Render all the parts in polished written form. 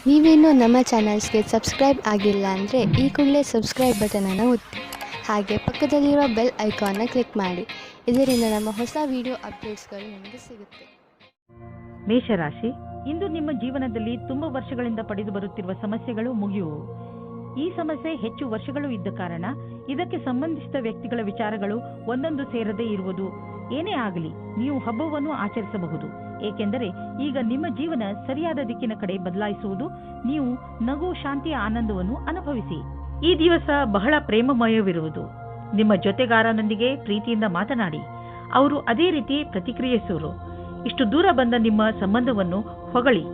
ನೀವೇನೂ ನಮ್ಮ ಚಾನಲ್ಸ್ಗೆ ಸಬ್ಸ್ಕ್ರೈಬ್ ಆಗಿಲ್ಲ ಅಂದರೆ ಈ ಕೂಡಲೇ ಸಬ್ಸ್ಕ್ರೈಬ್ ಬಟನನ್ನು ಒತ್ತಿ ಹಾಗೆ ಪಕ್ಕದಲ್ಲಿರೋ ಬೆಲ್ ಐಕಾನ್ನ ಕ್ಲಿಕ್ ಮಾಡಿ. ಇದರಿಂದ ನಮ್ಮ ಹೊಸ ವಿಡಿಯೋ ಅಪ್ಡೇಟ್ಸ್ಗಳು ನಿಮಗೆ ಸಿಗುತ್ತೆ. ಮೇಷರಾಶಿ, ಇಂದು ನಿಮ್ಮ ಜೀವನದಲ್ಲಿ ತುಂಬ ವರ್ಷಗಳಿಂದ ಪಡೆದು ಬರುತ್ತಿರುವ ಸಮಸ್ಯೆಗಳು ಮುಗಿಯುವು. ಈ ಸಮಸ್ಯೆ ಹೆಚ್ಚು ವರ್ಷಗಳು ಇದ್ದ ಕಾರಣ ಇದಕ್ಕೆ ಸಂಬಂಧಿಸಿದ ವ್ಯಕ್ತಿಗಳ ವಿಚಾರಗಳು ಒಂದೊಂದು ಸೇರದೇ ಇರುವುದು. ಏನೇ ಆಗಲಿ ನೀವು ಹಬ್ಬವನ್ನು ಆಚರಿಸಬಹುದು, ಏಕೆಂದರೆ ಈಗ ನಿಮ್ಮ ಜೀವನ ಸರಿಯಾದ ದಿಕ್ಕಿನ ಕಡೆ ಬದಲಾಯಿಸುವುದು. ನೀವು ನಗು, ಶಾಂತಿಯ ಆನಂದವನ್ನು ಅನುಭವಿಸಿ. ಈ ದಿವಸ ಬಹಳ ಪ್ರೇಮಮಯವಿರುವುದು. ನಿಮ್ಮ ಜೊತೆಗಾರನೊಂದಿಗೆ ಪ್ರೀತಿಯಿಂದ ಮಾತನಾಡಿ, ಅವರು ಅದೇ ರೀತಿ ಪ್ರತಿಕ್ರಿಯಿಸುವರು. ಇಷ್ಟು ದೂರ ಬಂದ ನಿಮ್ಮ ಸಂಬಂಧವನ್ನು ಹೊಗಳಿ.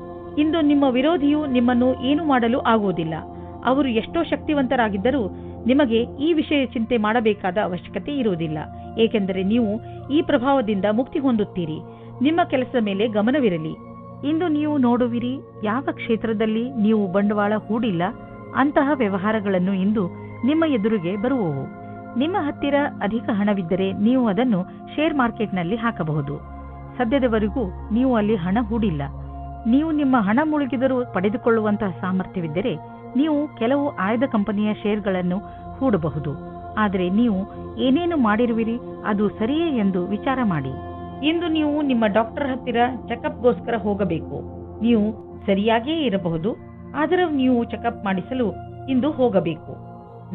ಇಂದು ನಿಮ್ಮ ವಿರೋಧಿಯು ನಿಮ್ಮನ್ನು ಏನು ಮಾಡಲು ಆಗುವುದಿಲ್ಲ. ಅವರು ಎಷ್ಟೋ ಶಕ್ತಿವಂತರಾಗಿದ್ದರೂ ನಿಮಗೆ ಈ ವಿಷಯ ಚಿಂತೆ ಮಾಡಬೇಕಾದ ಅವಶ್ಯಕತೆ ಇರುವುದಿಲ್ಲ, ಏಕೆಂದರೆ ನೀವು ಈ ಪ್ರಭಾವದಿಂದ ಮುಕ್ತಿ ಹೊಂದುತ್ತೀರಿ. ನಿಮ್ಮ ಕೆಲಸದ ಮೇಲೆ ಗಮನವಿರಲಿ. ಇಂದು ನೀವು ನೋಡುವಿರಿ, ಯಾವ ಕ್ಷೇತ್ರದಲ್ಲಿ ನೀವು ಬಂಡವಾಳ ಹೂಡಿಲ್ಲ ಅಂತಹ ವ್ಯವಹಾರಗಳನ್ನು ಇಂದು ನಿಮ್ಮ ಎದುರಿಗೆ ಬರುವವು. ನಿಮ್ಮ ಹತ್ತಿರ ಅಧಿಕ ಹಣವಿದ್ದರೆ ನೀವು ಅದನ್ನು ಶೇರ್ ಮಾರ್ಕೆಟ್ನಲ್ಲಿ ಹಾಕಬಹುದು. ಸದ್ಯದವರೆಗೂ ನೀವು ಅಲ್ಲಿ ಹಣ ಹೂಡಿಲ್ಲ. ನೀವು ನಿಮ್ಮ ಹಣ ಮುಳುಗಿದರೂ ಪಡೆದುಕೊಳ್ಳುವಂತಹ ಸಾಮರ್ಥ್ಯವಿದ್ದರೆ ನೀವು ಕೆಲವು ಆಯ್ದ ಕಂಪನಿಯ ಶೇರ್ಗಳನ್ನು ಹೂಡಬಹುದು. ಆದರೆ ನೀವು ಏನೇನು ಮಾಡಿರುವಿರಿ ಅದು ಸರಿಯೇ ಎಂದು ವಿಚಾರ ಮಾಡಿ. ಇಂದು ನೀವು ನಿಮ್ಮ ಡಾಕ್ಟರ್ ಹತ್ತಿರ ಚೆಕಪ್ಗೋಸ್ಕರ ಹೋಗಬೇಕು. ನೀವು ಸರಿಯಾಗಿಯೇ ಇರಬಹುದು, ಆದರೆ ನೀವು ಚೆಕಪ್ ಮಾಡಿಸಲು ಇಂದು ಹೋಗಬೇಕು.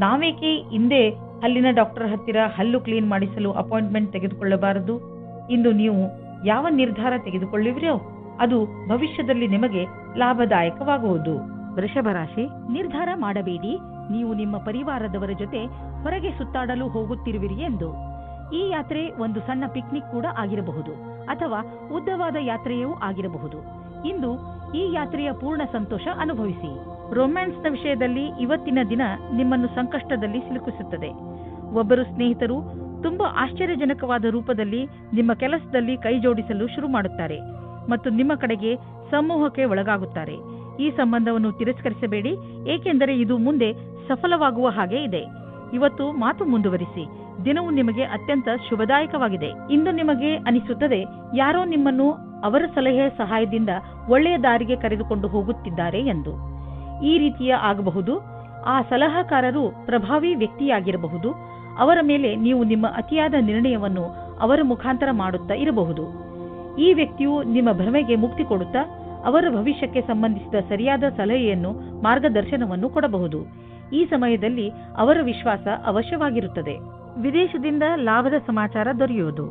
ನಾವೇಕೆ ಹಿಂದೆ ಹಲ್ಲಿನ ಡಾಕ್ಟರ್ ಹತ್ತಿರ ಹಲ್ಲು ಕ್ಲೀನ್ ಮಾಡಿಸಲು ಅಪಾಯಿಂಟ್ಮೆಂಟ್ ತೆಗೆದುಕೊಳ್ಳಬಾರದು? ಇಂದು ನೀವು ಯಾವ ನಿರ್ಧಾರ ತೆಗೆದುಕೊಳ್ಳುವಿರೋ ಅದು ಭವಿಷ್ಯದಲ್ಲಿ ನಿಮಗೆ ಲಾಭದಾಯಕವಾಗುವುದು. ವೃಷಭ ರಾಶಿ, ನಿರ್ಧಾರ ಮಾಡಬೇಡಿ. ನೀವು ನಿಮ್ಮ ಪರಿವಾರದವರ ಜೊತೆ ಹೊರಗೆ ಸುತ್ತಾಡಲು ಹೋಗುತ್ತಿರುವಿರಿ ಎಂದು. ಈ ಯಾತ್ರೆ ಒಂದು ಸಣ್ಣ ಪಿಕ್ನಿಕ್ ಕೂಡ ಆಗಿರಬಹುದು, ಅಥವಾ ಉದ್ದವಾದ ಯಾತ್ರೆಯೂ ಆಗಿರಬಹುದು. ಇಂದು ಈ ಯಾತ್ರೆಯ ಪೂರ್ಣ ಸಂತೋಷ ಅನುಭವಿಸಿ. ರೊಮ್ಯಾನ್ಸ್ನ ವಿಷಯದಲ್ಲಿ ಇವತ್ತಿನ ದಿನ ನಿಮ್ಮನ್ನು ಸಂಕಷ್ಟದಲ್ಲಿ ಸಿಲುಕಿಸುತ್ತದೆ. ಒಬ್ಬರು ಸ್ನೇಹಿತರು ತುಂಬಾ ಆಶ್ಚರ್ಯಜನಕವಾದ ರೂಪದಲ್ಲಿ ನಿಮ್ಮ ಕೆಲಸದಲ್ಲಿ ಕೈ ಜೋಡಿಸಲು ಶುರು ಮಾಡುತ್ತಾರೆ ಮತ್ತು ನಿಮ್ಮ ಕಡೆಗೆ ಸಮೂಹಕ್ಕೆ ಒಳಗಾಗುತ್ತಾರೆ. ಈ ಸಂಬಂಧವನ್ನು ತಿರಸ್ಕರಿಸಬೇಡಿ, ಏಕೆಂದರೆ ಇದು ಮುಂದೆ ಸಫಲವಾಗುವ ಹಾಗೆ ಇದೆ. ಇವತ್ತು ಮಾತು ಮುಂದುವರಿಸಿ. ದಿನವು ನಿಮಗೆ ಅತ್ಯಂತ ಶುಭದಾಯಕವಾಗಿದೆ. ಇಂದು ನಿಮಗೆ ಅನಿಸುತ್ತದೆ ಯಾರೋ ನಿಮ್ಮನ್ನು ಅವರ ಸಲಹೆಯ ಸಹಾಯದಿಂದ ಒಳ್ಳೆಯ ದಾರಿಗೆ ಕರೆದುಕೊಂಡು ಹೋಗುತ್ತಿದ್ದಾರೆ ಎಂದು. ಈ ರೀತಿಯ ಆಗಬಹುದು. ಆ ಸಲಹಾಕಾರರು ಪ್ರಭಾವಿ ವ್ಯಕ್ತಿಯಾಗಿರಬಹುದು. ಅವರ ಮೇಲೆ ನೀವು ನಿಮ್ಮ ಅತಿಯಾದ ನಿರ್ಣಯವನ್ನು ಅವರ ಮುಖಾಂತರ ಮಾಡುತ್ತಾ ಇರಬಹುದು. ಈ ವ್ಯಕ್ತಿಯು ನಿಮ್ಮ ಭ್ರಮೆಗೆ ಮುಕ್ತಿ ಕೊಡುತ್ತಾ ಅವರ ಭವಿಷ್ಯಕ್ಕೆ ಸಂಬಂಧಿಸಿದ ಸರಿಯಾದ ಸಲಹೆಯನ್ನು, ಮಾರ್ಗದರ್ಶನವನ್ನು ಕೊಡಬಹುದು. ಈ ಸಮಯದಲ್ಲಿ ಅವರ ವಿಶ್ವಾಸ ಅವಶ್ಯವಾಗಿರುತ್ತದೆ. ವಿದೇಶದಿಂದ ಲಾಭದ ಸಮಾಚಾರ ದೊರೆಯುವುದು.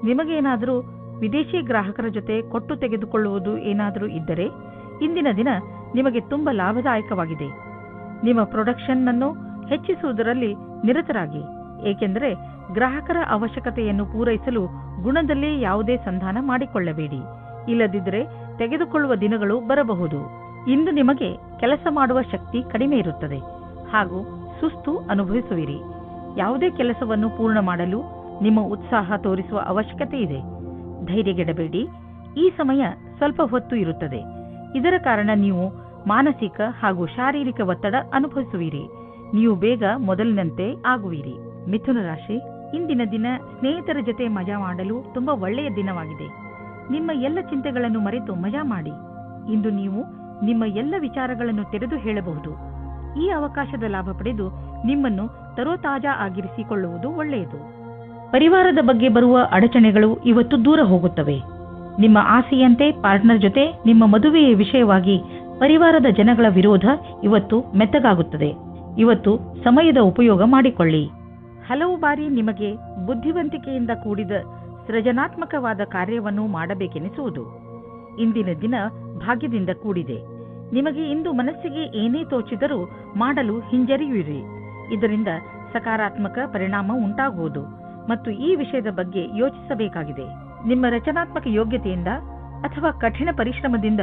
ನಿಮಗೇನಾದರೂ ವಿದೇಶಿ ಗ್ರಾಹಕರ ಜೊತೆ ಕೊಟ್ಟು ತೆಗೆದುಕೊಳ್ಳುವುದು ಏನಾದರೂ ಇದ್ದರೆ ಇಂದಿನ ದಿನ ನಿಮಗೆ ತುಂಬಾ ಲಾಭದಾಯಕವಾಗಿದೆ. ನಿಮ್ಮ ಪ್ರೊಡಕ್ಷನ್ ಅನ್ನು ಹೆಚ್ಚಿಸುವುದರಲ್ಲಿ ನಿರತರಾಗಿ, ಏಕೆಂದರೆ ಗ್ರಾಹಕರ ಅವಶ್ಯಕತೆಯನ್ನು ಪೂರೈಸಲು ಗುಣದಲ್ಲಿ ಯಾವುದೇ ಸಂಧಾನ ಮಾಡಿಕೊಳ್ಳಬೇಡಿ. ಇಲ್ಲದಿದ್ದರೆ ತೆಗೆದುಕೊಳ್ಳುವ ದಿನಗಳು ಬರಬಹುದು. ಇಂದು ನಿಮಗೆ ಕೆಲಸ ಮಾಡುವ ಶಕ್ತಿ ಕಡಿಮೆ ಇರುತ್ತದೆ ಹಾಗೂ ಸುಸ್ತು ಅನುಭವಿಸುವಿರಿ. ಯಾವುದೇ ಕೆಲಸವನ್ನು ಪೂರ್ಣ ಮಾಡಲು ನಿಮ್ಮ ಉತ್ಸಾಹ ತೋರಿಸುವ ಅವಶ್ಯಕತೆ ಇದೆ. ಧೈರ್ಯಗೆಡಬೇಡಿ. ಈ ಸಮಯ ಸ್ವಲ್ಪ ಹೊತ್ತು ಇರುತ್ತದೆ. ಇದರ ಕಾರಣ ನೀವು ಮಾನಸಿಕ ಹಾಗೂ ಶಾರೀರಿಕ ಒತ್ತಡ ಅನುಭವಿಸುವಿರಿ. ನೀವು ಬೇಗ ಮೊದಲಿನಂತೆ ಆಗುವಿರಿ. ಮಿಥುನ ರಾಶಿ, ಇಂದಿನ ದಿನ ಸ್ನೇಹಿತರ ಜೊತೆ ಮಜಾ ಮಾಡಲು ತುಂಬಾ ಒಳ್ಳೆಯ ದಿನವಾಗಿದೆ. ನಿಮ್ಮ ಎಲ್ಲ ಚಿಂತೆಗಳನ್ನು ಮರೆತು ಮಜಾ ಮಾಡಿ. ಇಂದು ನೀವು ನಿಮ್ಮ ಎಲ್ಲ ವಿಚಾರಗಳನ್ನು ತೆರೆದು ಹೇಳಬಹುದು. ಈ ಅವಕಾಶದ ಲಾಭ ಪಡೆದು ನಿಮ್ಮನ್ನು ತರೋತಾಜಾ ಆಗಿರಿಸಿಕೊಳ್ಳುವುದು ಒಳ್ಳೆಯದು. ಪರಿವಾರದ ಬಗ್ಗೆ ಬರುವ ಅಡಚಣೆಗಳು ಇವತ್ತು ದೂರ ಹೋಗುತ್ತವೆ. ನಿಮ್ಮ ಆಸೆಯಂತೆ ಪಾರ್ಟ್ನರ್ ಜೊತೆ ನಿಮ್ಮ ಮದುವೆಯ ವಿಷಯವಾಗಿ ಪರಿವಾರದ ಜನಗಳ ವಿರೋಧ ಇವತ್ತು ಮೆತ್ತಗಾಗುತ್ತದೆ. ಇವತ್ತು ಸಮಯದ ಉಪಯೋಗ ಮಾಡಿಕೊಳ್ಳಿ. ಹಲವು ಬಾರಿ ನಿಮಗೆ ಬುದ್ಧಿವಂತಿಕೆಯಿಂದ ಕೂಡಿದ ಸೃಜನಾತ್ಮಕವಾದ ಕಾರ್ಯವನ್ನು ಮಾಡಬೇಕೆನಿಸುವುದು. ಇಂದಿನ ದಿನ ಭಾಗ್ಯದಿಂದ ಕೂಡಿದೆ. ನಿಮಗೆ ಇಂದು ಮನಸ್ಸಿಗೆ ಏನೇ ತೋಚಿದರೂ ಮಾಡಲು ಹಿಂಜರಿಯುವಿರಿ. ಇದರಿಂದ ಸಕಾರಾತ್ಮಕ ಪರಿಣಾಮ ಉಂಟಾಗುವುದು ಮತ್ತು ಈ ವಿಷಯದ ಬಗ್ಗೆ ಯೋಚಿಸಬೇಕಾಗಿದೆ. ನಿಮ್ಮ ರಚನಾತ್ಮಕ ಯೋಗ್ಯತೆಯಿಂದ ಅಥವಾ ಕಠಿಣ ಪರಿಶ್ರಮದಿಂದ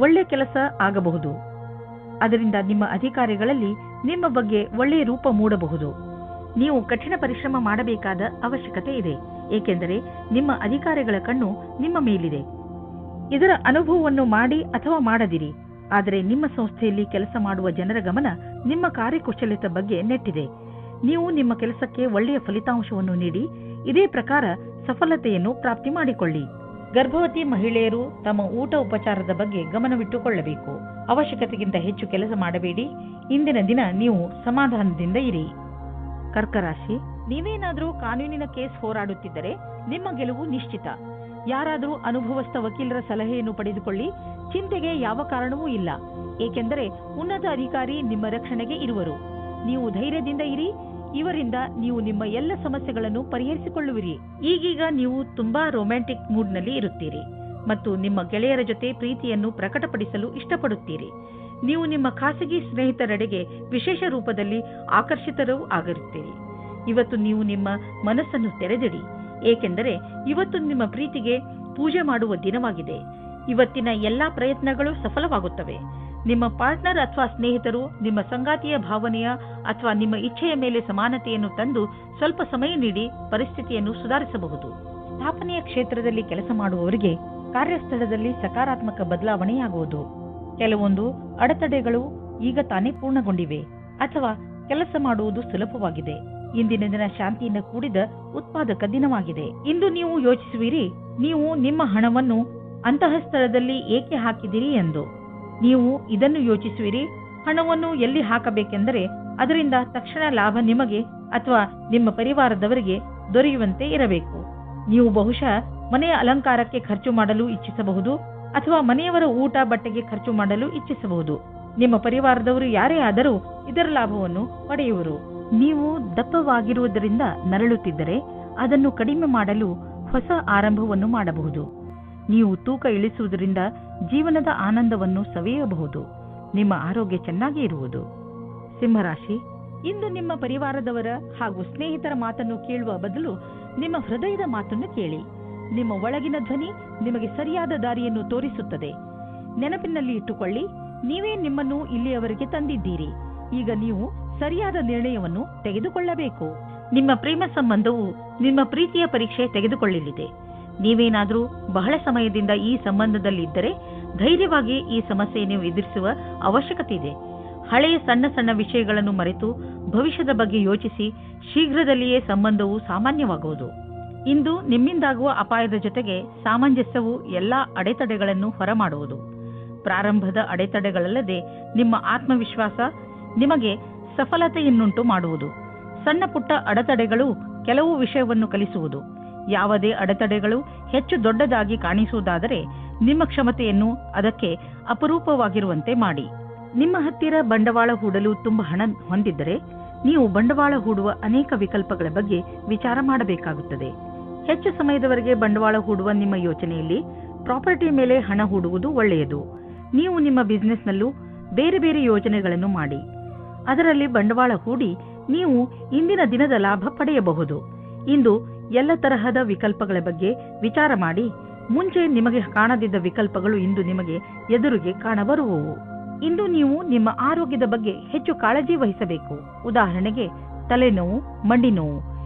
ಒಳ್ಳೆಯ ಕೆಲಸ ಆಗಬಹುದು. ಅದರಿಂದ ನಿಮ್ಮ ಅಧಿಕಾರಿಗಳಲ್ಲಿ ನಿಮ್ಮ ಬಗ್ಗೆ ಒಳ್ಳೆಯ ರೂಪ ಮೂಡಬಹುದು. ನೀವು ಕಠಿಣ ಪರಿಶ್ರಮ ಮಾಡಬೇಕಾದ ಅವಶ್ಯಕತೆ ಇದೆ, ಏಕೆಂದರೆ ನಿಮ್ಮ ಅಧಿಕಾರಿಗಳ ಕಣ್ಣು ನಿಮ್ಮ ಮೇಲಿದೆ. ಇದರ ಅನುಭವವನ್ನು ಮಾಡಿ ಅಥವಾ ಮಾಡದಿರಿ, ಆದರೆ ನಿಮ್ಮ ಸಂಸ್ಥೆಯಲ್ಲಿ ಕೆಲಸ ಮಾಡುವ ಜನರ ಗಮನ ನಿಮ್ಮ ಕಾರ್ಯಕುಶಲತೆ ಬಗ್ಗೆ ನೆಟ್ಟಿದೆ. ನೀವು ನಿಮ್ಮ ಕೆಲಸಕ್ಕೆ ಒಳ್ಳೆಯ ಫಲಿತಾಂಶವನ್ನು ನೀಡಿ ಇದೇ ಪ್ರಕಾರ ಸಫಲತೆಯನ್ನು ಪ್ರಾಪ್ತಿ ಮಾಡಿಕೊಳ್ಳಿ. ಗರ್ಭವತಿ ಮಹಿಳೆಯರು ತಮ್ಮ ಊಟ ಉಪಚಾರದ ಬಗ್ಗೆ ಗಮನವಿಟ್ಟುಕೊಳ್ಳಬೇಕು. ಅವಶ್ಯಕತೆಗಿಂತ ಹೆಚ್ಚು ಕೆಲಸ ಮಾಡಬೇಡಿ. ಇಂದಿನ ದಿನ ನೀವು ಸಮಾಧಾನದಿಂದ ಇರಿ. ಕರ್ಕ ರಾಶಿ, ನೀವೇನಾದರೂ ಕಾನೂನಿನ ಕೇಸ್ ಹೋರಾಡುತ್ತಿದ್ದರೆ ನಿಮ್ಮ ಗೆಲುವು ನಿಶ್ಚಿತ. ಯಾರಾದರೂ ಅನುಭವಸ್ಥ ವಕೀಲರ ಸಲಹೆಯನ್ನು ಪಡೆದುಕೊಳ್ಳಿ. ಚಿಂತೆಗೆ ಯಾವ ಕಾರಣವೂ ಇಲ್ಲ, ಏಕೆಂದರೆ ಉನ್ನತ ಅಧಿಕಾರಿ ನಿಮ್ಮ ರಕ್ಷಣೆಗೆ ಇರುವರು. ನೀವು ಧೈರ್ಯದಿಂದ ಇರಿ. ಇವರಿಂದ ನೀವು ನಿಮ್ಮ ಎಲ್ಲ ಸಮಸ್ಯೆಗಳನ್ನು ಪರಿಹರಿಸಿಕೊಳ್ಳುವಿರಿ. ಈಗೀಗ ನೀವು ತುಂಬಾ ರೊಮ್ಯಾಂಟಿಕ್ ಮೂಡ್ನಲ್ಲಿ ಇರುತ್ತೀರಿ ಮತ್ತು ನಿಮ್ಮ ಗೆಳೆಯರ ಜೊತೆ ಪ್ರೀತಿಯನ್ನು ಪ್ರಕಟಪಡಿಸಲು ಇಷ್ಟಪಡುತ್ತೀರಿ. ನೀವು ನಿಮ್ಮ ಖಾಸಗಿ ಸ್ನೇಹಿತರೆಡೆಗೆ ವಿಶೇಷ ರೂಪದಲ್ಲಿ ಆಕರ್ಷಿತರೂ ಆಗಿರುತ್ತೀರಿ. ಇವತ್ತು ನೀವು ನಿಮ್ಮ ಮನಸ್ಸನ್ನು ತೆರೆದಿಡಿ, ಏಕೆಂದರೆ ಇವತ್ತು ನಿಮ್ಮ ಪ್ರೀತಿಗೆ ಪೂಜೆ ಮಾಡುವ ದಿನವಾಗಿದೆ. ಇವತ್ತಿನ ಎಲ್ಲಾ ಪ್ರಯತ್ನಗಳು ಸಫಲವಾಗುತ್ತವೆ. ನಿಮ್ಮ ಪಾರ್ಟ್ನರ್ ಅಥವಾ ಸ್ನೇಹಿತರು ನಿಮ್ಮ ಸಂಗಾತಿಯ ಭಾವನೆಯ ಅಥವಾ ನಿಮ್ಮ ಇಚ್ಛೆಯ ಮೇಲೆ ಸಮಾನತೆಯನ್ನು ತಂದು ಸ್ವಲ್ಪ ಸಮಯ ನೀಡಿ ಪರಿಸ್ಥಿತಿಯನ್ನು ಸುಧಾರಿಸಬಹುದು. ಸ್ಥಾಪನೆಯ ಕ್ಷೇತ್ರದಲ್ಲಿ ಕೆಲಸ ಮಾಡುವವರಿಗೆ ಕಾರ್ಯಸ್ಥಳದಲ್ಲಿ ಸಕಾರಾತ್ಮಕ ಬದಲಾವಣೆಯಾಗುವುದು. ಕೆಲವೊಂದು ಅಡೆತಡೆಗಳು ಈಗ ತಾನೇ ಪೂರ್ಣಗೊಂಡಿವೆ ಅಥವಾ ಕೆಲಸ ಮಾಡುವುದು ಸುಲಭವಾಗಿದೆ. ಇಂದಿನ ದಿನ ಶಾಂತಿಯಿಂದ ಕೂಡಿದ ಉತ್ಪಾದಕ ದಿನವಾಗಿದೆ. ಇಂದು ನೀವು ಯೋಚಿಸುವಿರಿ, ನೀವು ನಿಮ್ಮ ಹಣವನ್ನು ಅಂತಹ ಸ್ಥಳದಲ್ಲಿ ಏಕೆ ಹಾಕಿದಿರಿ ಎಂದು. ನೀವು ಇದನ್ನು ಯೋಚಿಸುವಿರಿ, ಹಣವನ್ನು ಎಲ್ಲಿ ಹಾಕಬೇಕೆಂದರೆ ಅದರಿಂದ ತಕ್ಷಣ ಲಾಭ ನಿಮಗೆ ಅಥವಾ ನಿಮ್ಮ ಪರಿವಾರದವರಿಗೆ ದೊರೆಯುವಂತೆ ಇರಬೇಕು. ನೀವು ಬಹುಶಃ ಮನೆಯ ಅಲಂಕಾರಕ್ಕೆ ಖರ್ಚು ಮಾಡಲು ಇಚ್ಛಿಸಬಹುದು ಅಥವಾ ಮನೆಯವರ ಊಟ ಬಟ್ಟೆಗೆ ಖರ್ಚು ಮಾಡಲು ಇಚ್ಛಿಸಬಹುದು. ನಿಮ್ಮ ಪರಿವಾರದವರು ಯಾರೇ ಆದರೂ ಇದರ ಲಾಭವನ್ನು ಪಡೆಯುವರು. ನೀವು ದಪ್ಪವಾಗಿರುವುದರಿಂದ ನರಳುತ್ತಿದ್ದರೆ ಅದನ್ನು ಕಡಿಮೆ ಮಾಡಲು ಹೊಸ ಆರಂಭವನ್ನು ಮಾಡಬಹುದು. ನೀವು ತೂಕ ಇಳಿಸುವುದರಿಂದ ಜೀವನದ ಆನಂದವನ್ನು ಸವಿಯಬಹುದು. ನಿಮ್ಮ ಆರೋಗ್ಯ ಚೆನ್ನಾಗಿ ಇರುವುದು. ಸಿಂಹರಾಶಿ, ಇಂದು ನಿಮ್ಮ ಪರಿವಾರದವರ ಹಾಗೂ ಸ್ನೇಹಿತರ ಮಾತನ್ನು ಕೇಳುವ ಬದಲು ನಿಮ್ಮ ಹೃದಯದ ಮಾತನ್ನು ಕೇಳಿ. ನಿಮ್ಮ ಒಳಗಿನ ಧ್ವನಿ ನಿಮಗೆ ಸರಿಯಾದ ದಾರಿಯನ್ನು ತೋರಿಸುತ್ತದೆ. ನೆನಪಿನಲ್ಲಿ ಇಟ್ಟುಕೊಳ್ಳಿ, ನೀವೇ ನಿಮ್ಮನ್ನು ಇಲ್ಲಿಯವರೆಗೆ ತಂದಿದ್ದೀರಿ. ಈಗ ನೀವು ಸರಿಯಾದ ನಿರ್ಣಯವನ್ನು ತೆಗೆದುಕೊಳ್ಳಬೇಕು. ನಿಮ್ಮ ಪ್ರೇಮ ಸಂಬಂಧವು ನಿಮ್ಮ ಪ್ರೀತಿಯ ಪರೀಕ್ಷೆ ತೆಗೆದುಕೊಳ್ಳಲಿದೆ. ನೀವೇನಾದರೂ ಬಹಳ ಸಮಯದಿಂದ ಈ ಸಂಬಂಧದಲ್ಲಿದ್ದರೆ ಧೈರ್ಯವಾಗಿ ಈ ಸಮಸ್ಯೆಯನ್ನು ಎದುರಿಸುವ ಅವಶ್ಯಕತೆ ಇದೆ. ಹಳೆಯ ಸಣ್ಣ ಸಣ್ಣ ವಿಷಯಗಳನ್ನು ಮರೆತು ಭವಿಷ್ಯದ ಬಗ್ಗೆ ಯೋಚಿಸಿ. ಶೀಘ್ರದಲ್ಲಿಯೇ ಸಂಬಂಧವು ಸಾಮಾನ್ಯವಾಗುವುದು. ಇಂದು ನಿಮ್ಮಿಂದಾಗುವ ಅಪಾಯದ ಜೊತೆಗೆ ಸಾಮಂಜಸ್ಯವು ಎಲ್ಲಾ ಅಡೆತಡೆಗಳನ್ನು ಹೊರಮಾಡುವುದು. ಪ್ರಾರಂಭದ ಅಡೆತಡೆಗಳಲ್ಲದೆ ನಿಮ್ಮ ಆತ್ಮವಿಶ್ವಾಸ ನಿಮಗೆ ಸಫಲತೆಯನ್ನುಂಟು ಮಾಡುವುದು. ಸಣ್ಣ ಪುಟ್ಟ ಅಡೆತಡೆಗಳು ಕೆಲವು ವಿಷಯವನ್ನು ಕಲಿಸುವುದು. ಯಾವುದೇ ಅಡೆತಡೆಗಳು ಹೆಚ್ಚು ದೊಡ್ಡದಾಗಿ ಕಾಣಿಸುವುದಾದರೆ ನಿಮ್ಮ ಕ್ಷಮತೆಯನ್ನು ಅದಕ್ಕೆ ಅಪರೂಪವಾಗಿರುವಂತೆ ಮಾಡಿ. ನಿಮ್ಮ ಹತ್ತಿರ ಬಂಡವಾಳ ಹೂಡಲು ತುಂಬಾ ಹಣ ಹೊಂದಿದ್ದರೆ ನೀವು ಬಂಡವಾಳ ಹೂಡುವ ಅನೇಕ ವಿಕಲ್ಪಗಳ ಬಗ್ಗೆ ವಿಚಾರ ಮಾಡಬೇಕಾಗುತ್ತದೆ. ಹೆಚ್ಚು ಸಮಯದವರೆಗೆ ಬಂಡವಾಳ ಹೂಡುವ ನಿಮ್ಮ ಯೋಚನೆಯಲ್ಲಿ ಪ್ರಾಪರ್ಟಿ ಮೇಲೆ ಹಣ ಹೂಡುವುದು ಒಳ್ಳೆಯದು. ನೀವು ನಿಮ್ಮ ಬಿಸಿನೆಸ್ನಲ್ಲೂ ಬೇರೆ ಬೇರೆ ಯೋಜನೆಗಳನ್ನು ಮಾಡಿ ಅದರಲ್ಲಿ ಬಂಡವಾಳ ಹೂಡಿ ನೀವು ಇಂದಿನ ದಿನದ ಲಾಭ ಪಡೆಯಬಹುದು. ಇಂದು ಎಲ್ಲ ತರಹದ ವಿಕಲ್ಪಗಳ ಬಗ್ಗೆ ವಿಚಾರ ಮಾಡಿ. ಮುಂಚೆ ನಿಮಗೆ ಕಾಣದಿದ್ದ ವಿಕಲ್ಪಗಳು ಇಂದು ನಿಮಗೆ ಎದುರಿಗೆ ಕಾಣಬರುವವು. ಇಂದು ನೀವು ನಿಮ್ಮ ಆರೋಗ್ಯದ ಬಗ್ಗೆ ಹೆಚ್ಚು ಕಾಳಜಿ ವಹಿಸಬೇಕು. ಉದಾಹರಣೆಗೆ ತಲೆನೋವು, ಮಂಡಿ ನೋವು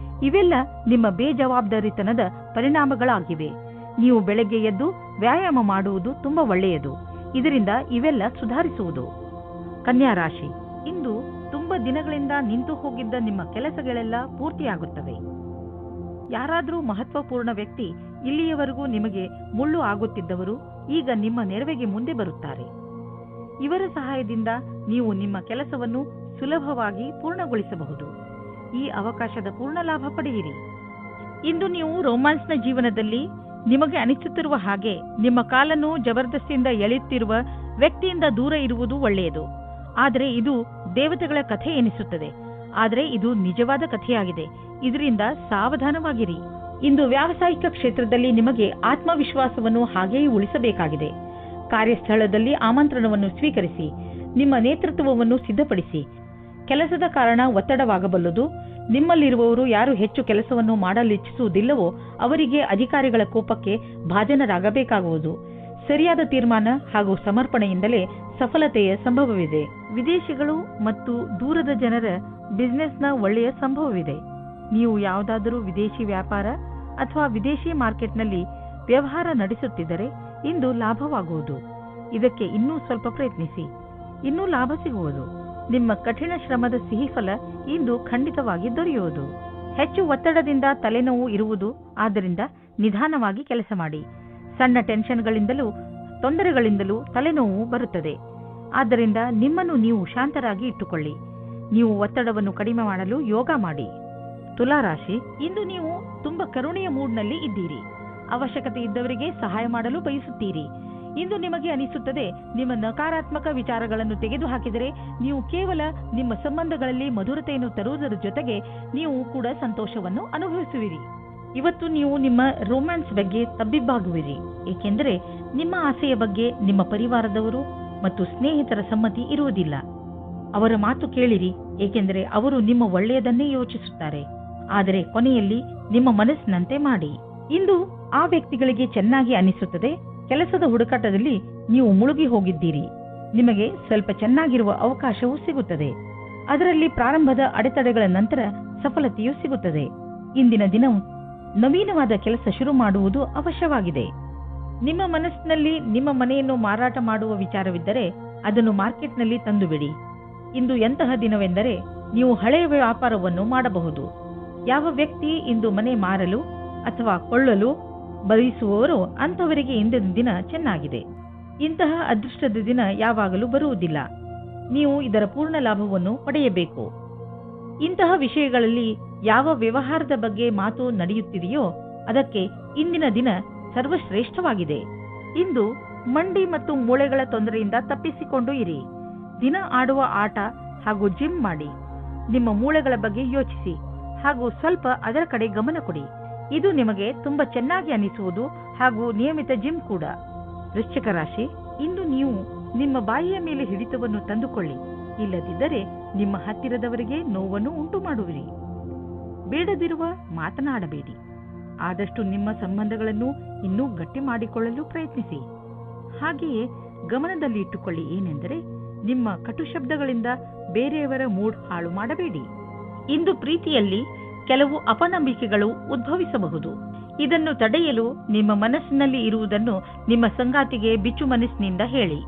ಇವೆಲ್ಲ ನಿಮ್ಮ ಬೇಜವಾಬ್ದಾರಿತನದ ಪರಿಣಾಮಗಳಾಗಿವೆ. ನೀವು ಬೆಳಗ್ಗೆ ಎದ್ದು ವ್ಯಾಯಾಮ ಮಾಡುವುದು ತುಂಬಾ ಒಳ್ಳೆಯದು. ಇದರಿಂದ ಇವೆಲ್ಲ ಸುಧಾರಿಸುವುದು. ಕನ್ಯಾ ರಾಶಿ, ಇಂದು ತುಂಬಾ ದಿನಗಳಿಂದ ನಿಂತು ಹೋಗಿದ್ದ ನಿಮ್ಮ ಕೆಲಸಗಳೆಲ್ಲ ಪೂರ್ತಿಯಾಗುತ್ತವೆ. ಯಾರಾದರೂ ಮಹತ್ವಪೂರ್ಣ ವ್ಯಕ್ತಿ ಇಲ್ಲಿಯವರೆಗೂ ನಿಮಗೆ ಮುಳ್ಳು ಆಗುತ್ತಿದ್ದವರು ಈಗ ನಿಮ್ಮ ನೆರವಿಗೆ ಮುಂದೆ ಬರುತ್ತಾರೆ. ಇವರ ಸಹಾಯದಿಂದ ನೀವು ನಿಮ್ಮ ಕೆಲಸವನ್ನು ಸುಲಭವಾಗಿ ಪೂರ್ಣಗೊಳಿಸಬಹುದು. ಈ ಅವಕಾಶದ ಪೂರ್ಣ ಲಾಭ ಪಡೆಯಿರಿ. ಇಂದು ನೀವು ರೊಮ್ಯಾನ್ಸ್ನ ಜೀವನದಲ್ಲಿ ನಿಮಗೆ ಅನಿಸುತ್ತಿರುವ ಹಾಗೆ ನಿಮ್ಮ ಕಾಲನ್ನು ಜಬರ್ದಸ್ತಿಯಿಂದ ಎಳೆಯುತ್ತಿರುವ ವ್ಯಕ್ತಿಯಿಂದ ದೂರ ಇರುವುದು ಒಳ್ಳೆಯದು. ಆದರೆ ಇದು ದೇವತೆಗಳ ಕಥೆ ಎನಿಸುತ್ತದೆ. ಆದರೆ ಇದು ನಿಜವಾದ ಕಥೆಯಾಗಿದೆ. ಇದರಿಂದ ಸಾವಧಾನವಾಗಿರಿ. ಇಂದು ವ್ಯಾವಸಾಯಿಕ ಕ್ಷೇತ್ರದಲ್ಲಿ ನಿಮಗೆ ಆತ್ಮವಿಶ್ವಾಸವನ್ನು ಹಾಗೆಯೇ ಉಳಿಸಬೇಕಾಗಿದೆ. ಕಾರ್ಯಸ್ಥಳದಲ್ಲಿ ಆಮಂತ್ರಣವನ್ನು ಸ್ವೀಕರಿಸಿ. ನಿಮ್ಮ ನೇತೃತ್ವವನ್ನು ಸಿದ್ಧಪಡಿಸಿ. ಕೆಲಸದ ಕಾರಣ ಒತ್ತಡವಾಗಬಲ್ಲದು. ನಿಮ್ಮಲ್ಲಿರುವವರು ಯಾರು ಹೆಚ್ಚು ಕೆಲಸವನ್ನು ಮಾಡಲಿಚ್ಛಿಸುವುದಿಲ್ಲವೋ ಅವರಿಗೆ ಅಧಿಕಾರಿಗಳ ಕೋಪಕ್ಕೆ ಭಾಜನರಾಗಬೇಕಾಗುವುದು. ಸರಿಯಾದ ತೀರ್ಮಾನ ಹಾಗೂ ಸಮರ್ಪಣೆಯಿಂದಲೇ ಸಫಲತೆಯ ಸಂಭವವಿದೆ. ವಿದೇಶಿಗಳು ಮತ್ತು ದೂರದ ಜನರ ಬಿಸಿನೆಸ್ನ ಒಳ್ಳೆಯ ಸಂಭವವಿದೆ. ನೀವು ಯಾವುದಾದರೂ ವಿದೇಶಿ ವ್ಯಾಪಾರ ಅಥವಾ ವಿದೇಶಿ ಮಾರ್ಕೆಟ್ನಲ್ಲಿ ವ್ಯವಹಾರ ನಡೆಸುತ್ತಿದ್ದರೆ ಇಂದು ಲಾಭವಾಗುವುದು. ಇದಕ್ಕೆ ಇನ್ನೂ ಸ್ವಲ್ಪ ಪ್ರಯತ್ನಿಸಿ, ಇನ್ನೂ ಲಾಭ ಸಿಗುವುದು. ನಿಮ್ಮ ಕಠಿಣ ಶ್ರಮದ ಸಿಹಿ ಫಲ ಇಂದು ಖಂಡಿತವಾಗಿ ದೊರೆಯುವುದು. ಹೆಚ್ಚು ಒತ್ತಡದಿಂದ ತಲೆನೋವು ಇರುವುದು. ಆದ್ದರಿಂದ ನಿಧಾನವಾಗಿ ಕೆಲಸ ಮಾಡಿ. ಸಣ್ಣ ಟೆನ್ಷನ್ಗಳಿಂದಲೂ ತೊಂದರೆಗಳಿಂದಲೂ ತಲೆನೋವು ಬರುತ್ತದೆ. ಆದ್ದರಿಂದ ನಿಮ್ಮನ್ನು ನೀವು ಶಾಂತರಾಗಿ ಇಟ್ಟುಕೊಳ್ಳಿ. ನೀವು ಒತ್ತಡವನ್ನು ಕಡಿಮೆ ಮಾಡಲು ಯೋಗ ಮಾಡಿ. ತುಲಾ ರಾಶಿ, ಇಂದು ನೀವು ತುಂಬಾ ಕರುಣೆಯ ಮೂಡ್ನಲ್ಲಿ ಇದ್ದೀರಿ. ಅವಶ್ಯಕತೆ ಇದ್ದವರಿಗೆ ಸಹಾಯ ಮಾಡಲು ಬಯಸುತ್ತೀರಿ. ಇಂದು ನಿಮಗೆ ಅನಿಸುತ್ತದೆ, ನಿಮ್ಮ ನಕಾರಾತ್ಮಕ ವಿಚಾರಗಳನ್ನು ತೆಗೆದುಹಾಕಿದರೆ ನೀವು ಕೇವಲ ನಿಮ್ಮ ಸಂಬಂಧಗಳಲ್ಲಿ ಮಧುರತೆಯನ್ನು ತರುವುದರ ಜೊತೆಗೆ ನೀವು ಕೂಡ ಸಂತೋಷವನ್ನು ಅನುಭವಿಸುವಿರಿ. ಇವತ್ತು ನೀವು ನಿಮ್ಮ ರೊಮ್ಯಾನ್ಸ್ ಬಗ್ಗೆ ತಬ್ಬಿಬ್ಬಾಗುವಿರಿ, ಏಕೆಂದರೆ ನಿಮ್ಮ ಆಸೆಯ ಬಗ್ಗೆ ನಿಮ್ಮ ಪರಿವಾರದವರು ಮತ್ತು ಸ್ನೇಹಿತರ ಸಮ್ಮತಿ ಇರುವುದಿಲ್ಲ. ಅವರ ಮಾತು ಕೇಳಿರಿ, ಏಕೆಂದರೆ ಅವರು ನಿಮ್ಮ ಒಳ್ಳೆಯದನ್ನೇ ಯೋಚಿಸುತ್ತಾರೆ. ಆದರೆ ಕೊನೆಯಲ್ಲಿ ನಿಮ್ಮ ಮನಸ್ಸಿನಂತೆ ಮಾಡಿ. ಇಂದು ಆ ವ್ಯಕ್ತಿಗಳಿಗೆ ಚೆನ್ನಾಗಿ ಅನಿಸುತ್ತದೆ. ಕೆಲಸದ ಹುಡುಕಾಟದಲ್ಲಿ ನೀವು ಮುಳುಗಿ ಹೋಗಿದ್ದೀರಿ. ನಿಮಗೆ ಸ್ವಲ್ಪ ಚೆನ್ನಾಗಿರುವ ಅವಕಾಶವೂ ಸಿಗುತ್ತದೆ. ಅದರಲ್ಲಿ ಪ್ರಾರಂಭದ ಅಡೆತಡೆಗಳ ನಂತರ ಸಫಲತೆಯೂ ಸಿಗುತ್ತದೆ. ಇಂದಿನ ದಿನವು ನವೀನವಾದ ಕೆಲಸ ಶುರು ಮಾಡುವುದು ಅವಶ್ಯವಾಗಿದೆ. ನಿಮ್ಮ ಮನಸ್ಸಿನಲ್ಲಿ ನಿಮ್ಮ ಮನೆಯನ್ನು ಮಾರಾಟ ಮಾಡುವ ವಿಚಾರವಿದ್ದರೆ ಅದನ್ನು ಮಾರ್ಕೆಟ್ನಲ್ಲಿ ತಂದುಬಿಡಿ. ಇಂದು ಎಂತಹ ದಿನವೆಂದರೆ ನೀವು ಹಳೆಯ ವ್ಯಾಪಾರವನ್ನು ಮಾಡಬಹುದು. ಯಾವ ವ್ಯಕ್ತಿ ಇಂದು ಮನೆ ಮಾರಲು ಅಥವಾ ಕೊಳ್ಳಲು ಬಯಸುವವರೋ ಅಂಥವರಿಗೆ ಇಂದಿನ ದಿನ ಚೆನ್ನಾಗಿದೆ. ಇಂತಹ ಅದೃಷ್ಟದ ದಿನ ಯಾವಾಗಲೂ ಬರುವುದಿಲ್ಲ. ನೀವು ಇದರ ಪೂರ್ಣ ಲಾಭವನ್ನು ಪಡೆಯಬೇಕು. ಇಂತಹ ವಿಷಯಗಳಲ್ಲಿ ಯಾವ ವ್ಯವಹಾರದ ಬಗ್ಗೆ ಮಾತು ನಡೆಯುತ್ತಿದೆಯೋ ಅದಕ್ಕೆ ಇಂದಿನ ದಿನ ಸರ್ವಶ್ರೇಷ್ಠವಾಗಿದೆ. ಇಂದು ಮಂಡಿ ಮತ್ತು ಮೂಳೆಗಳ ತೊಂದರೆಯಿಂದ ತಪ್ಪಿಸಿಕೊಂಡು ಇರಿ. ದಿನ ಆಡುವ ಆಟ ಹಾಗೂ ಜಿಮ್ ಮಾಡಿ. ನಿಮ್ಮ ಮೂಳೆಗಳ ಬಗ್ಗೆ ಯೋಚಿಸಿ ಹಾಗೂ ಸ್ವಲ್ಪ ಅದರ ಕಡೆ ಗಮನ ಕೊಡಿ. ಇದು ನಿಮಗೆ ತುಂಬಾ ಚೆನ್ನಾಗಿ ಅನಿಸುವುದು ಹಾಗೂ ನಿಯಮಿತ ಜಿಮ್ ಕೂಡ. ವೃಶ್ಚಿಕ ರಾಶಿ, ಇಂದು ನೀವು ನಿಮ್ಮ ಬಾಯಿಯ ಮೇಲೆ ಹಿಡಿತವನ್ನು ತಂದುಕೊಳ್ಳಿ. ಇಲ್ಲದಿದ್ದರೆ ನಿಮ್ಮ ಹತ್ತಿರದವರಿಗೆ ನೋವನ್ನು ಉಂಟು ಮಾಡುವಿರಿ. ಬೇಡದಿರುವ ಮಾತನಾಡಬೇಡಿ. ಆದಷ್ಟು ನಿಮ್ಮ ಸಂಬಂಧಗಳನ್ನು ಇನ್ನೂ ಗಟ್ಟಿ ಮಾಡಿಕೊಳ್ಳಲು ಪ್ರಯತ್ನಿಸಿ. ಹಾಗೆಯೇ ಗಮನದಲ್ಲಿ ಇಟ್ಟುಕೊಳ್ಳಿ ಏನೆಂದರೆ ನಿಮ್ಮ ಕಟು ಶಬ್ದಗಳಿಂದ ಬೇರೆಯವರ ಮೂಡ್ ಹಾಳು ಮಾಡಬೇಡಿ. ಇಂದು ಪ್ರೀತಿಯಲ್ಲಿ ಕೆಲವು ಅಪನಂಬಿಕೆಗಳು ಉದ್ಭವಿಸಬಹುದು. ಇದನ್ನು ತಡೆಯಲು ನಿಮ್ಮ ಮನಸ್ಸಿನಲ್ಲಿ ಇರುವುದನ್ನು ನಿಮ್ಮ ಸಂಗಾತಿಗೆ ಬಿಚ್ಚು ಮನಸ್ಸಿನಿಂದ ಹೇಳಿ.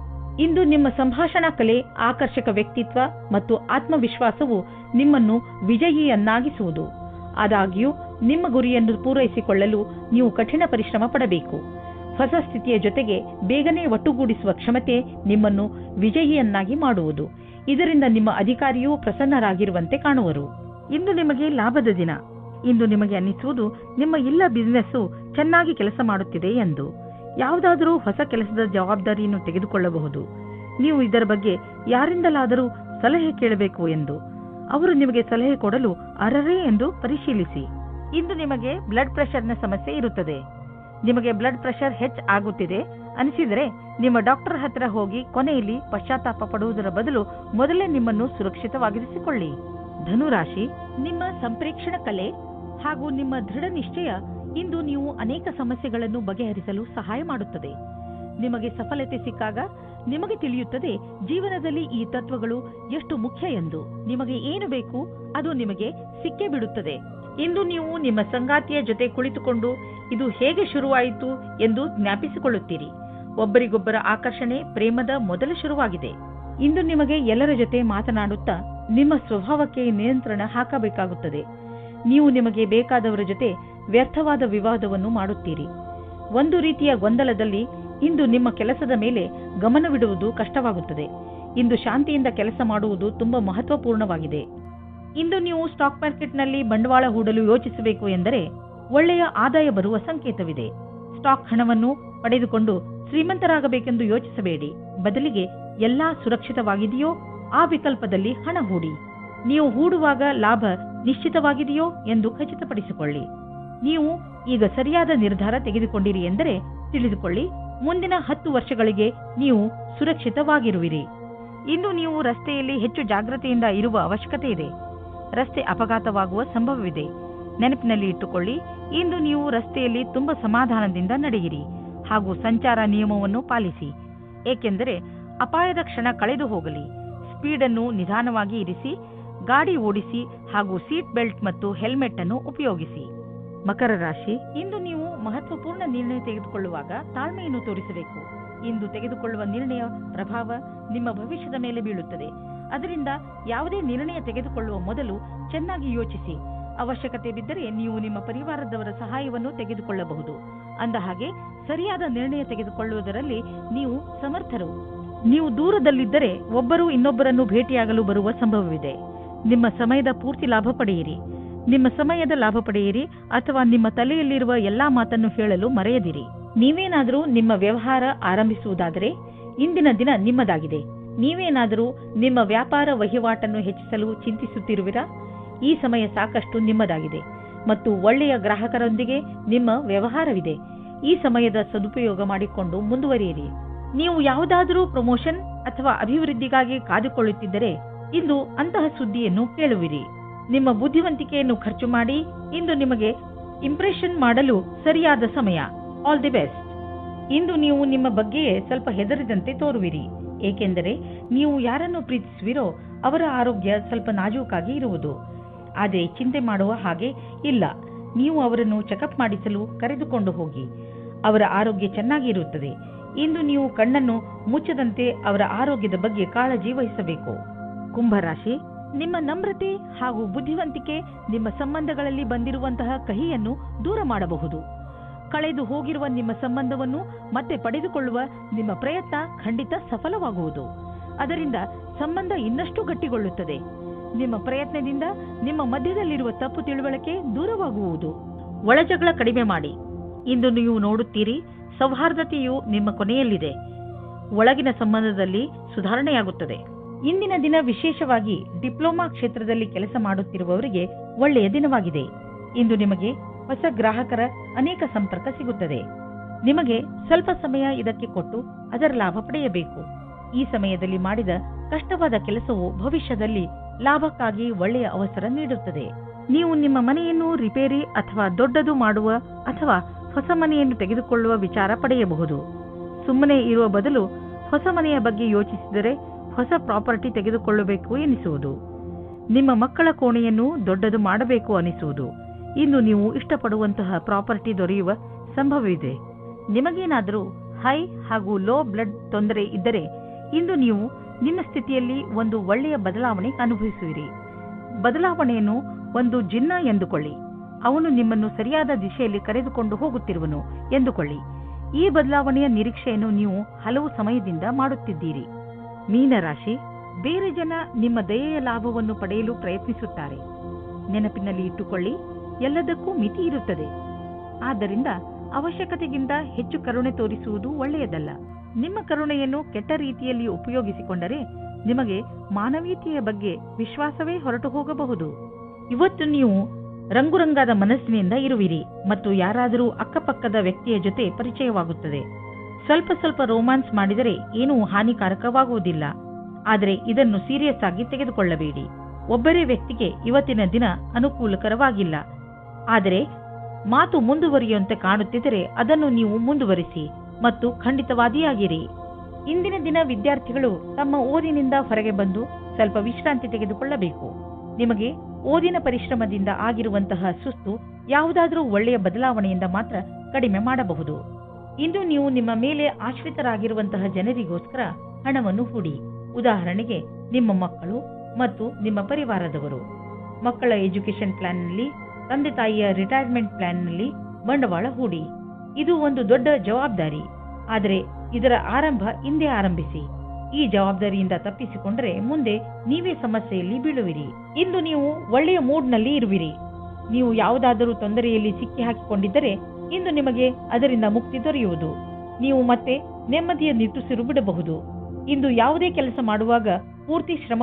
ಇಂದು ನಿಮ್ಮ ಸಂಭಾಷಣಾ ಕಲೆ, ಆಕರ್ಷಕ ವ್ಯಕ್ತಿತ್ವ ಮತ್ತು ಆತ್ಮವಿಶ್ವಾಸವು ನಿಮ್ಮನ್ನು ವಿಜಯಿಯನ್ನಾಗಿಸುವುದು. ಆದಾಗ್ಯೂ ನಿಮ್ಮ ಗುರಿಯನ್ನು ಪೂರೈಸಿಕೊಳ್ಳಲು ನೀವು ಕಠಿಣ ಪರಿಶ್ರಮ ಪಡಬೇಕು. ಹೊಸ ಸ್ಥಿತಿಯ ಜೊತೆಗೆ ಬೇಗನೆ ಒಟ್ಟುಗೂಡಿಸುವ ಕ್ಷಮತೆ ನಿಮ್ಮನ್ನು ವಿಜಯಿಯನ್ನಾಗಿ ಮಾಡುವುದು. ಇದರಿಂದ ನಿಮ್ಮ ಅಧಿಕಾರಿಯೂ ಪ್ರಸನ್ನರಾಗಿರುವಂತೆ ಕಾಣುವರು. ಇಂದು ನಿಮಗೆ ಲಾಭದ ದಿನ. ಇಂದು ನಿಮಗೆ ಅನ್ನಿಸುವುದು ನಿಮ್ಮ ಎಲ್ಲ ಬಿಸಿನೆಸ್ಸು ಚೆನ್ನಾಗಿ ಕೆಲಸ ಮಾಡುತ್ತಿದೆ ಎಂದು. ಯಾವುದಾದರೂ ಹೊಸ ಕೆಲಸದ ಜವಾಬ್ದಾರಿಯನ್ನು ತೆಗೆದುಕೊಳ್ಳಬಹುದು. ನೀವು ಇದರ ಬಗ್ಗೆ ಯಾರಿಂದಲಾದರೂ ಸಲಹೆ ಕೇಳಬೇಕು ಎಂದು. ಅವರು ನಿಮಗೆ ಸಲಹೆ ಕೊಡಲು ಅರ್ಹರೇ ಎಂದು ಪರಿಶೀಲಿಸಿ. ಇಂದು ನಿಮಗೆ ಬ್ಲಡ್ ಪ್ರೆಷರ್ನ ಸಮಸ್ಯೆ ಇರುತ್ತದೆ. ನಿಮಗೆ ಬ್ಲಡ್ ಪ್ರೆಷರ್ ಆಗುತ್ತಿದೆ ಅನಿಸಿದರೆ ನಿಮ್ಮ ಡಾಕ್ಟರ್ ಹತ್ರ ಹೋಗಿ ಕೊನೆಯಲ್ಲಿ ಪಶ್ಚಾತ್ತಾಪ ಪಡುವುದರ ಬದಲು ಮೊದಲೇ ನಿಮ್ಮನ್ನು ಸುರಕ್ಷಿತವಾಗಿರಿಸಿಕೊಳ್ಳಿ. ಧನುರಾಶಿ, ನಿಮ್ಮ ಸಂಪ್ರೇಕ್ಷಣ ಕಲೆ ಹಾಗೂ ನಿಮ್ಮ ದೃಢ ನಿಶ್ಚಯ ಇಂದು ನೀವು ಅನೇಕ ಸಮಸ್ಯೆಗಳನ್ನು ಬಗೆಹರಿಸಲು ಸಹಾಯ ಮಾಡುತ್ತದೆ. ನಿಮಗೆ ಸಫಲತೆ ಸಿಕ್ಕಾಗ ನಿಮಗೆ ತಿಳಿಯುತ್ತದೆ ಜೀವನದಲ್ಲಿ ಈ ತತ್ವಗಳು ಎಷ್ಟು ಮುಖ್ಯ ಎಂದು. ನಿಮಗೆ ಏನು ಬೇಕು ಅದು ನಿಮಗೆ ಸಿಕ್ಕೇ ಬಿಡುತ್ತದೆ. ಇಂದು ನೀವು ನಿಮ್ಮ ಸಂಗಾತಿಯ ಜೊತೆ ಕುಳಿತುಕೊಂಡು ಇದು ಹೇಗೆ ಶುರುವಾಯಿತು ಎಂದು ಜ್ಞಾಪಿಸಿಕೊಳ್ಳುತ್ತೀರಿ. ಒಬ್ಬರಿಗೊಬ್ಬರ ಆಕರ್ಷಣೆ ಪ್ರೇಮದ ಮೊದಲ ಶುರುವಾಗಿದೆ. ಇಂದು ನಿಮಗೆ ಎಲ್ಲರ ಜೊತೆ ಮಾತನಾಡುತ್ತಾ ನಿಮ್ಮ ಸ್ವಭಾವಕ್ಕೆ ನಿಯಂತ್ರಣ ಹಾಕಬೇಕಾಗುತ್ತದೆ. ನೀವು ನಿಮಗೆ ಬೇಕಾದವರ ಜೊತೆ ವ್ಯರ್ಥವಾದ ವಿವಾದವನ್ನು ಮಾಡುತ್ತೀರಿ. ಒಂದು ರೀತಿಯ ಗೊಂದಲದಲ್ಲಿ ಇಂದು ನಿಮ್ಮ ಕೆಲಸದ ಮೇಲೆ ಗಮನವಿಡುವುದು ಕಷ್ಟವಾಗುತ್ತದೆ. ಇಂದು ಶಾಂತಿಯಿಂದ ಕೆಲಸ ಮಾಡುವುದು ತುಂಬಾ ಮಹತ್ವಪೂರ್ಣವಾಗಿದೆ. ಇಂದು ನೀವು ಸ್ಟಾಕ್ ಮಾರ್ಕೆಟ್ನಲ್ಲಿ ಬಂಡವಾಳ ಹೂಡಲು ಯೋಚಿಸಬೇಕು ಎಂದರೆ ಒಳ್ಳೆಯ ಆದಾಯ ಬರುವ ಸಂಕೇತವಿದೆ. ಸ್ಟಾಕ್ ಹಣವನ್ನು ಪಡೆದುಕೊಂಡು ಶ್ರೀಮಂತರಾಗಬೇಕೆಂದು ಯೋಚಿಸಬೇಡಿ. ಬದಲಿಗೆ ಎಲ್ಲಾ ಸುರಕ್ಷಿತವಾಗಿದೆಯೋ ಆ ವಿಕಲ್ಪದಲ್ಲಿ ಹಣ ಹೂಡಿ. ನೀವು ಹೂಡುವಾಗ ಲಾಭ ನಿಶ್ಚಿತವಾಗಿದೆಯೋ ಎಂದು ಖಚಿತಪಡಿಸಿಕೊಳ್ಳಿ. ನೀವು ಈಗ ಸರಿಯಾದ ನಿರ್ಧಾರ ತೆಗೆದುಕೊಂಡಿರಿ ಎಂದರೆ ತಿಳಿದುಕೊಳ್ಳಿ, ಮುಂದಿನ 10 ವರ್ಷಗಳಿಗೆ ನೀವು ಸುರಕ್ಷಿತವಾಗಿರುವಿರಿ. ಇಂದು ನೀವು ರಸ್ತೆಯಲ್ಲಿ ಹೆಚ್ಚು ಜಾಗೃತೆಯಿಂದ ಇರುವ ಅವಶ್ಯಕತೆ ಇದೆ. ರಸ್ತೆ ಅಪಘಾತವಾಗುವ ಸಂಭವವಿದೆ. ನೆನಪಿನಲ್ಲಿ ಇಟ್ಟುಕೊಳ್ಳಿ, ಇಂದು ನೀವು ರಸ್ತೆಯಲ್ಲಿ ತುಂಬಾ ಸಮಾಧಾನದಿಂದ ನಡೆಯಿರಿ ಹಾಗೂ ಸಂಚಾರ ನಿಯಮವನ್ನು ಪಾಲಿಸಿ. ಏಕೆಂದರೆ ಅಪಾಯದ ಕ್ಷಣ ಕಳೆದು ಹೋಗಲಿ. ಸ್ಪೀಡನ್ನು ನಿಧಾನವಾಗಿ ಇರಿಸಿ, ಗಾಡಿ ಓಡಿಸಿ ಹಾಗೂ ಸೀಟ್ ಬೆಲ್ಟ್ ಮತ್ತು ಹೆಲ್ಮೆಟ್ ಅನ್ನು ಉಪಯೋಗಿಸಿ. ಮಕರ ರಾಶಿ, ಇಂದು ನೀವು ಮಹತ್ವಪೂರ್ಣ ನಿರ್ಣಯ ತೆಗೆದುಕೊಳ್ಳುವಾಗ ತಾಳ್ಮೆಯನ್ನು ತೋರಿಸಬೇಕು. ಇಂದು ತೆಗೆದುಕೊಳ್ಳುವ ನಿರ್ಣಯ ಪ್ರಭಾವ ನಿಮ್ಮ ಭವಿಷ್ಯದ ಮೇಲೆ ಬೀಳುತ್ತದೆ. ಅದರಿಂದ ಯಾವುದೇ ನಿರ್ಣಯ ತೆಗೆದುಕೊಳ್ಳುವ ಮೊದಲು ಚೆನ್ನಾಗಿ ಯೋಚಿಸಿ. ಅವಶ್ಯಕತೆ ಬಿದ್ದರೆ ನೀವು ನಿಮ್ಮ ಪರಿವಾರದವರ ಸಹಾಯವನ್ನು ತೆಗೆದುಕೊಳ್ಳಬಹುದು. ಅಂದ ಹಾಗೆ ಸರಿಯಾದ ನಿರ್ಣಯ ತೆಗೆದುಕೊಳ್ಳುವುದರಲ್ಲಿ ನೀವು ಸಮರ್ಥರು. ನೀವು ದೂರದಲ್ಲಿದ್ದರೆ ಒಬ್ಬರು ಇನ್ನೊಬ್ಬರನ್ನು ಭೇಟಿಯಾಗಲು ಬರುವ ಸಂಭವವಿದೆ. ನಿಮ್ಮ ಸಮಯದ ಪೂರ್ತಿ ಲಾಭ ಪಡೆಯಿರಿ. ನಿಮ್ಮ ಸಮಯದ ಲಾಭ ಪಡೆಯಿರಿ ಅಥವಾ ನಿಮ್ಮ ತಲೆಯಲ್ಲಿರುವ ಎಲ್ಲಾ ಮಾತನ್ನು ಹೇಳಲು ಮರೆಯದಿರಿ. ನೀವೇನಾದರೂ ನಿಮ್ಮ ವ್ಯವಹಾರ ಆರಂಭಿಸುವುದಾದರೆ ಇಂದಿನ ದಿನ ನಿಮ್ಮದಾಗಿದೆ. ನೀವೇನಾದರೂ ನಿಮ್ಮ ವ್ಯಾಪಾರ ವಹಿವಾಟನ್ನು ಹೆಚ್ಚಿಸಲು ಚಿಂತಿಸುತ್ತಿರುವಿರಾ? ಈ ಸಮಯ ಸಾಕಷ್ಟು ನಿಮ್ಮದಾಗಿದೆ ಮತ್ತು ಒಳ್ಳೆಯ ಗ್ರಾಹಕರೊಂದಿಗೆ ನಿಮ್ಮ ವ್ಯವಹಾರವಿದೆ. ಈ ಸಮಯದ ಸದುಪಯೋಗ ಮಾಡಿಕೊಂಡು ಮುಂದುವರಿಯಿರಿ. ನೀವು ಯಾವುದಾದರೂ ಪ್ರಮೋಷನ್ ಅಥವಾ ಅಭಿವೃದ್ಧಿಗಾಗಿ ಕಾದುಕೊಳ್ಳುತ್ತಿದ್ದರೆ ಇಂದು ಅಂತಹ ಸುದ್ದಿಯನ್ನು ಕೇಳುವಿರಿ. ನಿಮ್ಮ ಬುದ್ಧಿವಂತಿಕೆಯನ್ನು ಖರ್ಚು ಮಾಡಿ ಇಂದು ನಿಮಗೆ ಇಂಪ್ರೆಷನ್ ಮಾಡಲು ಸರಿಯಾದ ಸಮಯ. All the best. ಇಂದು ನೀವು ನಿಮ್ಮ ಬಗ್ಗೆಯೇ ಸ್ವಲ್ಪ ಹೆದರಿದಂತೆ ತೋರುವಿರಿ, ಏಕೆಂದರೆ ನೀವು ಯಾರನ್ನು ಪ್ರೀತಿಸುವಿರೋ ಅವರ ಆರೋಗ್ಯ ಸ್ವಲ್ಪ ನಾಜೂಕಾಗಿ ಇರುವುದು. ಆದರೆ ಚಿಂತೆ ಮಾಡುವ ಹಾಗೆ ಇಲ್ಲ. ನೀವು ಅವರನ್ನು ಚೆಕಪ್ ಮಾಡಿಸಲು ಕರೆದುಕೊಂಡು ಹೋಗಿ. ಅವರ ಆರೋಗ್ಯ ಚೆನ್ನಾಗಿ ಇರುತ್ತದೆ. ಇಂದು ನೀವು ಕಣ್ಣನ್ನು ಮುಚ್ಚದಂತೆ ಅವರ ಆರೋಗ್ಯದ ಬಗ್ಗೆ ಕಾಳಜಿ ವಹಿಸಬೇಕು. ಕುಂಭರಾಶಿ, ನಿಮ್ಮ ನಮ್ರತೆ ಹಾಗೂ ಬುದ್ಧಿವಂತಿಕೆ ನಿಮ್ಮ ಸಂಬಂಧಗಳಲ್ಲಿ ಬಂದಿರುವಂತಹ ಕಹಿಯನ್ನು ದೂರ ಮಾಡಬಹುದು. ಕಳೆದು ಹೋಗಿರುವ ನಿಮ್ಮ ಸಂಬಂಧವನ್ನು ಮತ್ತೆ ಪಡೆದುಕೊಳ್ಳುವ ನಿಮ್ಮ ಪ್ರಯತ್ನ ಖಂಡಿತ ಸಫಲವಾಗುವುದು. ಅದರಿಂದ ಸಂಬಂಧ ಇನ್ನಷ್ಟು ಗಟ್ಟಿಗೊಳ್ಳುತ್ತದೆ. ನಿಮ್ಮ ಪ್ರಯತ್ನದಿಂದ ನಿಮ್ಮ ಮಧ್ಯದಲ್ಲಿರುವ ತಪ್ಪು ತಿಳುವಳಿಕೆ ದೂರವಾಗುವುದು. ಒಳಜಗಳ ಕಡಿಮೆ ಮಾಡಿ. ಇಂದು ನೀವು ನೋಡುತ್ತೀರಿ, ಸೌಹಾರ್ದತೆಯು ನಿಮ್ಮ ಕೊನೆಯಲ್ಲಿದೆ. ಒಳಗಿನ ಸಂಬಂಧದಲ್ಲಿ ಸುಧಾರಣೆಯಾಗುತ್ತದೆ. ಇಂದಿನ ದಿನ ವಿಶೇಷವಾಗಿ ಡಿಪ್ಲೊಮಾ ಕ್ಷೇತ್ರದಲ್ಲಿ ಕೆಲಸ ಮಾಡುತ್ತಿರುವವರಿಗೆ ಒಳ್ಳೆಯ ದಿನವಾಗಿದೆ. ಇಂದು ನಿಮಗೆ ಹೊಸ ಗ್ರಾಹಕರ ಅನೇಕ ಸಂಪರ್ಕ ಸಿಗುತ್ತದೆ. ನಿಮಗೆ ಸ್ವಲ್ಪ ಸಮಯ ಇದಕ್ಕೆ ಕೊಟ್ಟು ಅದರ ಲಾಭ ಪಡೆಯಬೇಕು. ಈ ಸಮಯದಲ್ಲಿ ಮಾಡಿದ ಕಷ್ಟವಾದ ಕೆಲಸವು ಭವಿಷ್ಯದಲ್ಲಿ ಲಾಭಕ್ಕಾಗಿ ಒಳ್ಳೆಯ ಅವಸರ ನೀಡುತ್ತದೆ. ನೀವು ನಿಮ್ಮ ಮನೆಯನ್ನು ರಿಪೇರಿ ಅಥವಾ ದೊಡ್ಡದು ಮಾಡುವ ಅಥವಾ ಹೊಸ ಮನೆಯನ್ನು ತೆಗೆದುಕೊಳ್ಳುವ ವಿಚಾರ ಪಡೆಯಬಹುದು. ಸುಮ್ಮನೆ ಇರುವ ಬದಲು ಹೊಸ ಮನೆಯ ಬಗ್ಗೆ ಯೋಚಿಸಿದರೆ ಹೊಸ ಪ್ರಾಪರ್ಟಿ ತೆಗೆದುಕೊಳ್ಳಬೇಕು ಎನಿಸುವುದು. ನಿಮ್ಮ ಮಕ್ಕಳ ಕೋಣೆಯನ್ನು ದೊಡ್ಡದು ಮಾಡಬೇಕು ಅನಿಸುವುದು. ಇಂದು ನೀವು ಇಷ್ಟಪಡುವಂತಹ ಪ್ರಾಪರ್ಟಿ ದೊರೆಯುವ ಸಂಭವವಿದೆ. ನಿಮಗೇನಾದರೂ ಹೈ ಹಾಗೂ ಲೋ ಬ್ಲಡ್ ತೊಂದರೆ ಇದ್ದರೆ ಇಂದು ನೀವು ನಿಮ್ಮ ಸ್ಥಿತಿಯಲ್ಲಿ ಒಂದು ಒಳ್ಳೆಯ ಬದಲಾವಣೆ ಅನುಭವಿಸುವಿರಿ. ಬದಲಾವಣೆಯನ್ನು ಒಂದು ಜಿನ್ನ ಎಂದುಕೊಳ್ಳಿ. ಅವನು ನಿಮ್ಮನ್ನು ಸರಿಯಾದ ದಿಶೆಯಲ್ಲಿ ಕರೆದುಕೊಂಡು ಹೋಗುತ್ತಿರುವನು ಎಂದುಕೊಳ್ಳಿ. ಈ ಬದಲಾವಣೆಯ ನಿರೀಕ್ಷೆಯನ್ನು ನೀವು ಹಲವು ಸಮಯದಿಂದ ಮಾಡುತ್ತಿದ್ದೀರಿ. ಮೀನರಾಶಿ, ಬೇರೆ ಜನ ನಿಮ್ಮ ದಯೆಯ ಲಾಭವನ್ನು ಪಡೆಯಲು ಪ್ರಯತ್ನಿಸುತ್ತಾರೆ. ನೆನಪಿನಲ್ಲಿ ಇಟ್ಟುಕೊಳ್ಳಿ, ಎಲ್ಲದಕ್ಕೂ ಮಿತಿ ಇರುತ್ತದೆ. ಆದ್ದರಿಂದ ಅವಶ್ಯಕತೆಗಿಂತ ಹೆಚ್ಚು ಕರುಣೆ ತೋರಿಸುವುದು ಒಳ್ಳೆಯದಲ್ಲ. ನಿಮ್ಮ ಕರುಣೆಯನ್ನು ಕೆಟ್ಟ ರೀತಿಯಲ್ಲಿ ಉಪಯೋಗಿಸಿಕೊಂಡರೆ ನಿಮಗೆ ಮಾನವೀಯತೆಯ ಬಗ್ಗೆ ವಿಶ್ವಾಸವೇ ಹೊರಟು ಹೋಗಬಹುದು. ಇವತ್ತು ನೀವು ರಂಗುರಂಗಾದ ಮನಸ್ಸಿನಿಂದ ಇರುವಿರಿ ಮತ್ತು ಯಾರಾದರೂ ಅಕ್ಕಪಕ್ಕದ ವ್ಯಕ್ತಿಯ ಜೊತೆ ಪರಿಚಯವಾಗುತ್ತದೆ. ಸ್ವಲ್ಪ ಸ್ವಲ್ಪ ರೋಮಾನ್ಸ್ ಮಾಡಿದರೆ ಏನೂ ಹಾನಿಕಾರಕವಾಗುವುದಿಲ್ಲ. ಆದರೆ ಇದನ್ನು ಸೀರಿಯಸ್ ಆಗಿ ತೆಗೆದುಕೊಳ್ಳಬೇಡಿ. ಒಬ್ಬರೇ ವ್ಯಕ್ತಿಗೆ ಇವತ್ತಿನ ದಿನ ಅನುಕೂಲಕರವಾಗಿಲ್ಲ. ಆದರೆ ಮಾತು ಮುಂದುವರಿಯುವಂತೆ ಕಾಣುತ್ತಿದ್ದರೆ ಅದನ್ನು ನೀವು ಮುಂದುವರಿಸಿ ಮತ್ತು ಖಂಡಿತವಾದಿಯಾಗಿರಿ. ಇಂದಿನ ದಿನ ವಿದ್ಯಾರ್ಥಿಗಳು ತಮ್ಮ ಓದಿನಿಂದ ಹೊರಗೆ ಬಂದು ಸ್ವಲ್ಪ ವಿಶ್ರಾಂತಿ ತೆಗೆದುಕೊಳ್ಳಬೇಕು. ನಿಮಗೆ ಓದಿನ ಪರಿಶ್ರಮದಿಂದ ಆಗಿರುವಂತಹ ಸುಸ್ತು ಯಾವುದಾದರೂ ಒಳ್ಳೆಯ ಬದಲಾವಣೆಯಿಂದ ಮಾತ್ರ ಕಡಿಮೆ ಮಾಡಬಹುದು. ಇಂದು ನೀವು ನಿಮ್ಮ ಮೇಲೆ ಆಶ್ರಿತರಾಗಿರುವಂತಹ ಜನರಿಗೋಸ್ಕರ ಹಣವನ್ನು ಹೂಡಿ. ಉದಾಹರಣೆಗೆ ನಿಮ್ಮ ಮಕ್ಕಳು ಮತ್ತು ನಿಮ್ಮ ಪರಿವಾರದವರು. ಮಕ್ಕಳ ಎಜುಕೇಶನ್ ಪ್ಲಾನ್ನಲ್ಲಿ, ತಂದೆ ತಾಯಿಯ ರಿಟೈರ್ಮೆಂಟ್ ಪ್ಲಾನ್ನಲ್ಲಿ ಬಂಡವಾಳ ಹೂಡಿ. ಇದು ಒಂದು ದೊಡ್ಡ ಜವಾಬ್ದಾರಿ, ಆದರೆ ಇದರ ಆರಂಭ ಇಂದೇ ಆರಂಭಿಸಿ. ಈ ಜವಾಬ್ದಾರಿಯಿಂದ ತಪ್ಪಿಸಿಕೊಂಡರೆ ಮುಂದೆ ನೀವೇ ಸಮಸ್ಯೆಯಲ್ಲಿ ಬೀಳುವಿರಿ. ಇಂದು ನೀವು ಒಳ್ಳೆಯ ಮೂಡ್ನಲ್ಲಿ ಇರುವಿರಿ. ನೀವು ಯಾವುದಾದರೂ ತೊಂದರೆಯಲ್ಲಿ ಸಿಕ್ಕಿ ಹಾಕಿಕೊಂಡಿದ್ದರೆ ಇಂದು ನಿಮಗೆ ಅದರಿಂದ ಮುಕ್ತಿ ದೊರೆಯುವುದು. ನೀವು ಮತ್ತೆ ನೆಮ್ಮದಿಯ ನಿಟ್ಟುಸಿರು ಬಿಡಬಹುದು. ಇಂದು ಯಾವುದೇ ಕೆಲಸ ಮಾಡುವಾಗ ಪೂರ್ತಿ ಶ್ರಮ